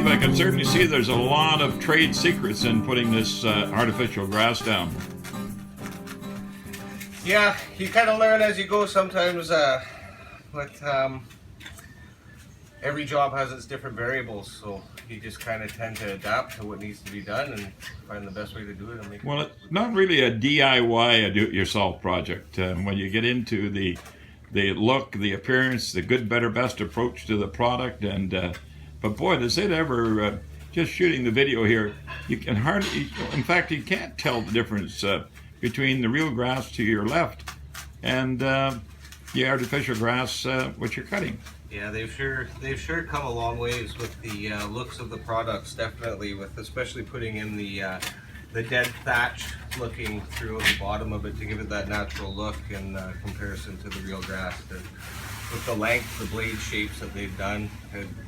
Steve, I can certainly see there's a lot of trade secrets in putting this artificial grass down. Yeah, you kind of learn as you go sometimes, but every job has its different variables, so you just kind of tend to adapt to what needs to be done and find the best way to do it and make Well, it. it's not really a DIY, a do-it-yourself project. When you get into the look, the appearance, the good, better, best approach to the product, and but boy, does it ever! Just shooting the video here, you can hardly. In fact, you can't tell the difference between the real grass to your left and the artificial grass which you're cutting. Yeah, they've sure come a long ways with the looks of the products. Definitely, with especially putting in the dead thatch looking through the bottom of it to give it that natural look in comparison to the real grass. With the length, the blade shapes that they've done,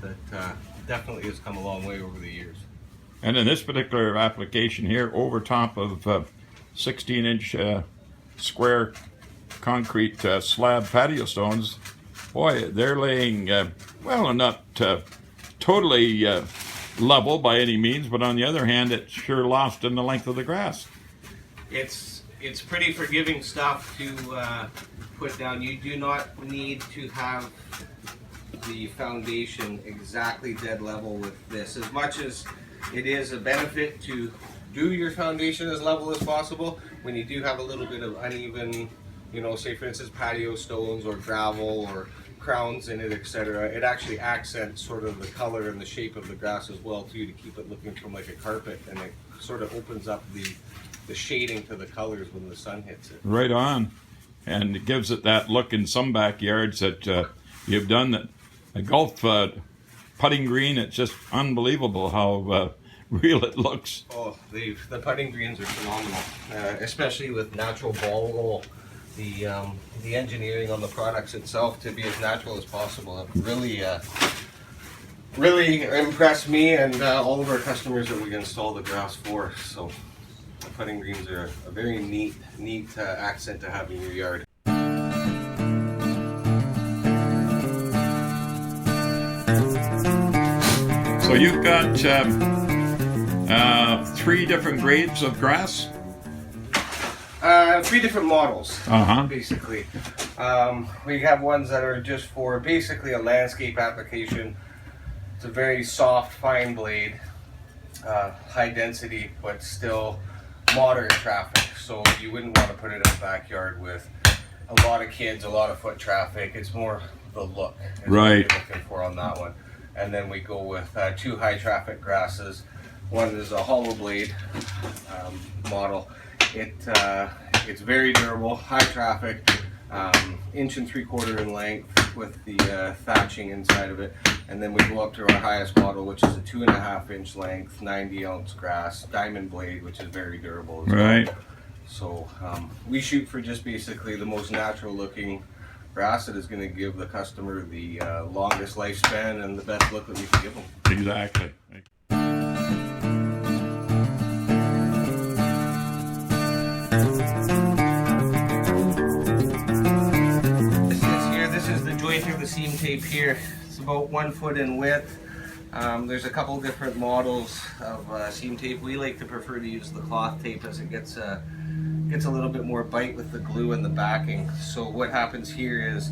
that definitely has come a long way over the years. And in this particular application here, over top of 16-inch square concrete slab patio stones, boy, they're laying, well, not totally level by any means, but on the other hand, it's sure lost in the length of the grass. It's pretty forgiving stuff to put down. You do not need to have the foundation exactly dead level with this. As much as it is a benefit to do your foundation as level as possible, when you do have a little bit of uneven, you know, say for instance patio stones or gravel or crowns in it, etc., it actually accents sort of the color and the shape of the grass as well too, to keep it looking from like a carpet, and it sort of opens up the shading to the colors when the sun hits it. Right on. And it gives it that look in some backyards that you've done, that a golf putting green, it's just unbelievable how real it looks. Oh, the putting greens are phenomenal, especially with natural ball roll. The engineering on the products itself to be as natural as possible have really impressed me and all of our customers that we install the grass for. So the putting greens are a very neat accent to have in your yard. So you've got 3 different grades of grass? 3 different models, basically. We have ones that are just for basically a landscape application. It's a very soft, fine blade, high density, but still moderate traffic. So you wouldn't want to put it in a backyard with a lot of kids, a lot of foot traffic. It's more the look is what you're looking for on that one. And then we go with 2 high traffic grasses. One is a hollow blade model. It's very durable, high traffic, 1.75 inches in length with the thatching inside of it. And then we go up to our highest model, which is a 2.5-inch length, 90-ounce grass, diamond blade, which is very durable as well. So we shoot for just basically the most natural looking grass that is going to give the customer the longest lifespan and the best look that we can give them. Exactly. This is the joint of the seam tape here. It's about 1 foot in width. There's a couple different models of seam tape. We like to prefer to use the cloth tape as it gets a little bit more bite with the glue and the backing. So what happens here is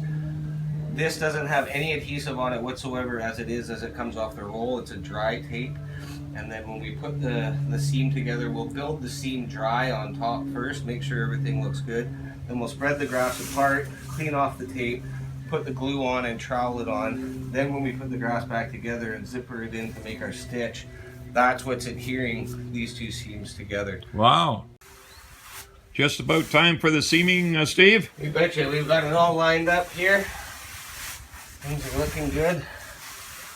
this doesn't have any adhesive on it whatsoever as it comes off the roll. It's a dry tape. And then when we put the seam together, we'll build the seam dry on top first, make sure everything looks good. Then we'll spread the grass apart, clean off the tape, put the glue on and trowel it on. Then when we put the grass back together and zipper it in to make our stitch, that's what's adhering these 2 seams together. Wow. Just about time for the seaming, Steve? You betcha. We've got it all lined up here. Things are looking good.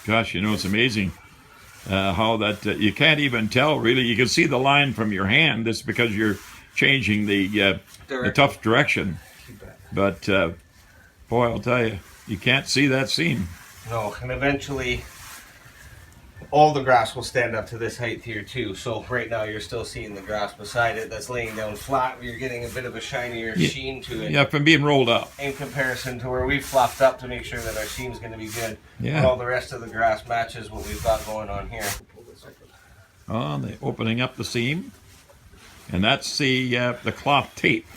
Gosh, you know, it's amazing how that you can't even tell, really. You can see the line from your hand. That's because you're changing the tough direction. But boy, I'll tell you, you can't see that seam. No, and eventually all the grass will stand up to this height here too. So right now you're still seeing the grass beside it that's laying down flat. You're getting a bit of a shinier sheen to it. Yeah, from being rolled up. In comparison to where we've fluffed up to make sure that our sheen's going to be good. Yeah. And all the rest of the grass matches what we've got going on here. Oh, they're opening up the seam. And that's the cloth tape.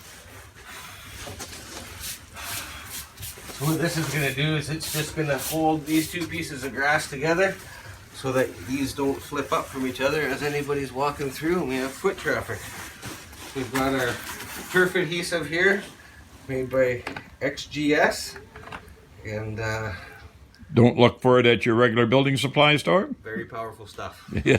So what this is going to do is it's just going to hold these two pieces of grass together so that these don't flip up from each other as anybody's walking through and we have foot traffic. We've got our turf adhesive here made by XGS, and Don't look for it at your regular building supply store. very powerful stuff. Yeah.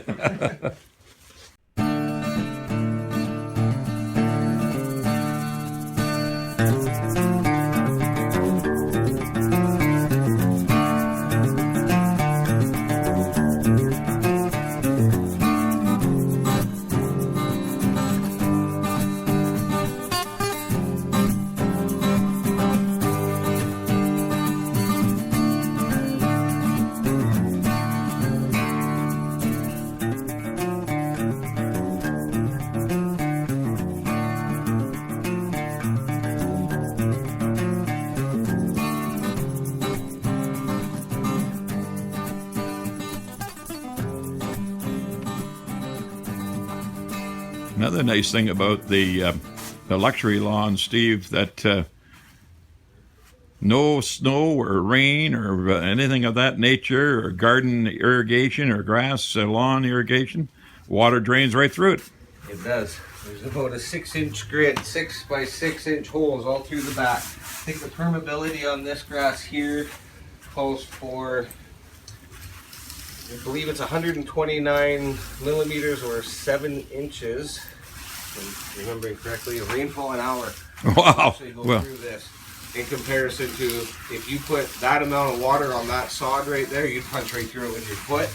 Another nice thing about the luxury lawn, Steve, that no snow or rain or anything of that nature, or garden irrigation or grass lawn irrigation, water drains right through it. It does. There's about a 6-inch grid, 6 by 6-inch holes all through the back. I think the permeability on this grass here calls for, I believe it's 129 millimeters or 7 inches. If I'm remembering correctly, of rainfall an hour. Wow. Actually go Well, through this. In comparison to if you put that amount of water on that sod right there, you'd punch right through it with your foot.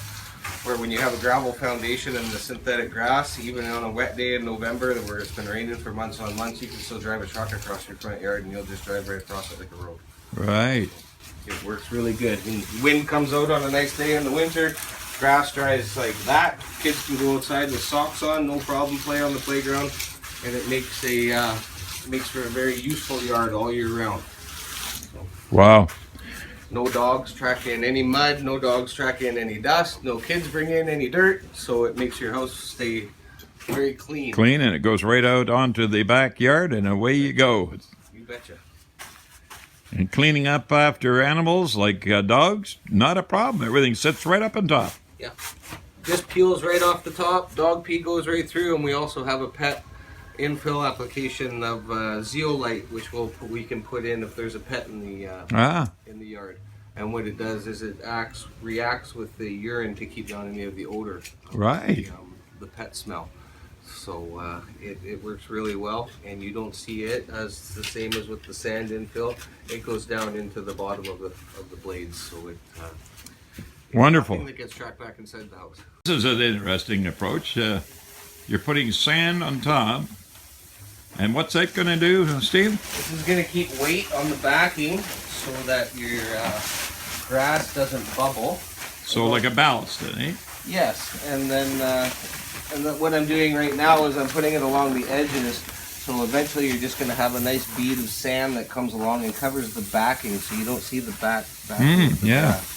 Where when you have a gravel foundation and the synthetic grass, even on a wet day in November where it's been raining for months on months, you can still drive a truck across your front yard and you'll just drive right across it like a road. right. It works really good. And wind comes out on a nice day in the winter, grass dries like that. Kids can go outside with socks on, no problem, play on the playground, and it makes for a very useful yard all year round. Wow. No dogs track in any mud, no dogs track in any dust, no kids bring in any dirt, so it makes your house stay very clean. Clean, and it goes right out onto the backyard, and away you go. You betcha. And cleaning up after animals like dogs, not a problem. Everything sits right up on top. Yeah. Just peels right off the top, dog pee goes right through, and we also have a pet infill application of zeolite, which we can put in if there's a pet in the yard. And what it does is it reacts with the urine to keep down any of the odor, Right. the pet smell. So it works really well, and you don't see it as the same as with the sand infill. It goes down into the bottom of the blades, so it. Wonderful. Nothing that gets tracked back inside the house. This is an interesting approach. You're putting sand on top. And what's that going to do, Steve? This is going to keep weight on the backing so that your grass doesn't bubble. So like a ballast, eh? Yes, and then what I'm doing right now is I'm putting it along the edges. So eventually you're just going to have a nice bead of sand that comes along and covers the backing, so you don't see the back. Of the yeah. grass.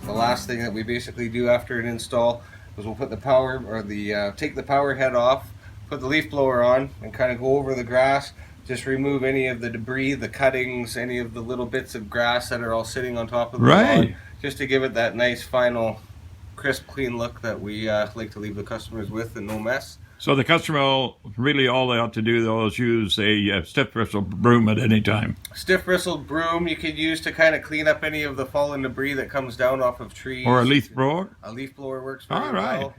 Last thing that we basically do after an install is we'll put the power or take the power head off, put the leaf blower on, and kind of go over the grass. Just remove any of the debris, the cuttings, any of the little bits of grass that are all sitting on top of the lawn, just to give it that nice final crisp clean look that we like to leave the customers with, and no mess. So the customer really all they ought to do though is use a stiff bristle broom at any time. Stiff bristled broom you could use to kind of clean up any of the fallen debris that comes down off of trees. Or a leaf blower. A leaf blower works very All right. well.